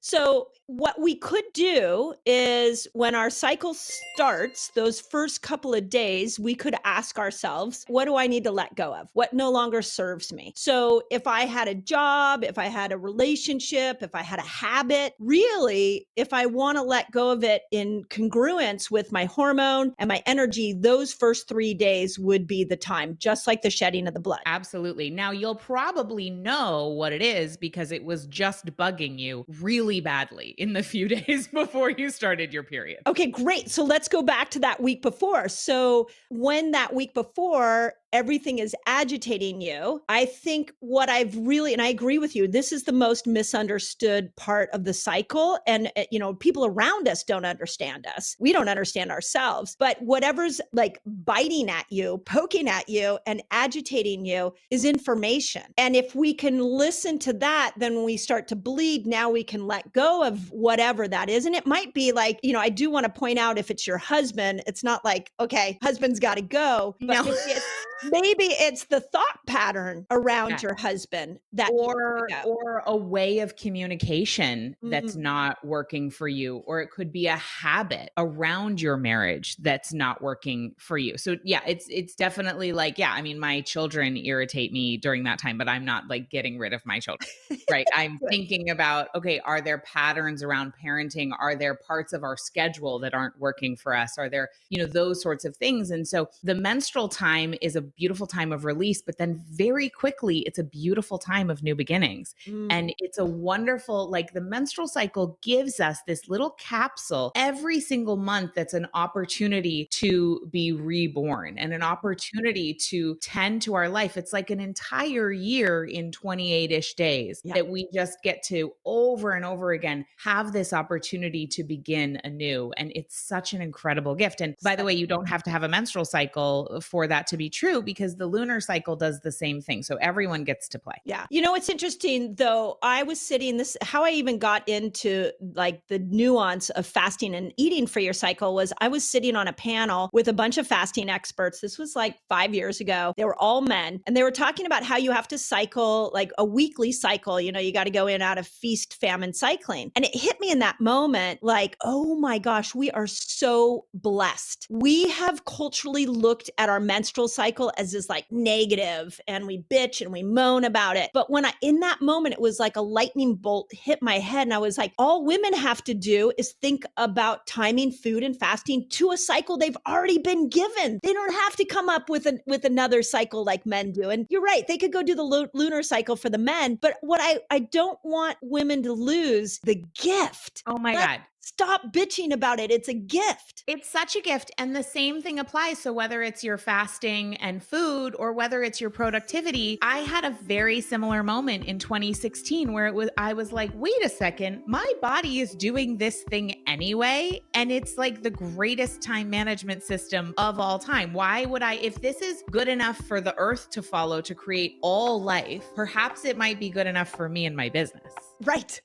So, what we could do is when our cycle starts, those first couple of days, we could ask ourselves, what do I need to let go of? What no longer serves me? So, if I had a job, if I had a relationship, if I had a habit, really, if I want to let go of it in congruence with my hormone and my energy, those first 3 days would be the time, just like the shedding of the blood. Absolutely. Now, you'll probably know what it is because it was just bugging you really badly in the few days before you started your period. Okay, great. So let's go back to that week before. So when that week before everything is agitating you, I think what I've really, and I agree with you, this is the most misunderstood part of the cycle. And, people around us don't understand us. We don't understand ourselves. But whatever's like biting at you, poking at you, and agitating you is information. And if we can listen to that, then when we start to bleed, now we can let go of whatever that is. And it might be like, I do want to point out if it's your husband, it's not like, okay, husband's got to go. But No. maybe it's the thought pattern around Yeah. your husband that needs to Or go. or a way of communication that's Mm, not working for you, or it could be a habit around your marriage that's not working for you. So yeah, it's definitely like, yeah, I mean, my children irritate me during that time, but I'm not like getting rid of my children. Right. I'm good. thinking about, okay, are there patterns around parenting? Are there parts of our schedule that aren't working for us? Are there, those sorts of things? And so the menstrual time is a beautiful time of release, but then very quickly, it's a beautiful time of new beginnings. Mm, And it's a wonderful, like the menstrual cycle gives us this little capsule every single month that's an opportunity to be reborn and an opportunity to tend to our life. It's like an entire year in 28-ish days yeah. that we just get to over and over again have this opportunity to begin anew. And it's such an incredible gift. And by the way, you don't have to have a menstrual cycle for that to be true because the lunar cycle does the same thing. So everyone gets to play. Yeah. It's interesting though. I was sitting this, how I even got into like the nuance of fasting and eating for your cycle was I was sitting on a panel with a bunch of fasting experts. This was like 5 years ago. They were all men and they were talking about how you have to cycle like a weekly cycle. You got to go in and out of feast, famine cycling. And it hit me in that moment like, oh my gosh, we are so blessed. We have culturally looked at our menstrual cycle as this like negative and we bitch and we moan about it. But in that moment, it was like a lightning bolt hit my head. And I was like, all women have to do is think about timing food and fasting to a cycle they've already been given. They don't have to come up with another cycle like men do. And you're right. They could go do the lunar cycle for the men. But what I don't want women to lose the gift. Oh my God. Stop bitching about it. It's a gift. It's such a gift. And the same thing applies. So whether it's your fasting and food or whether it's your productivity, I had a very similar moment in 2016 where I was like, wait a second, my body is doing this thing anyway. And it's like the greatest time management system of all time. Why would if this is good enough for the earth to follow to create all life, perhaps it might be good enough for me and my business. Right.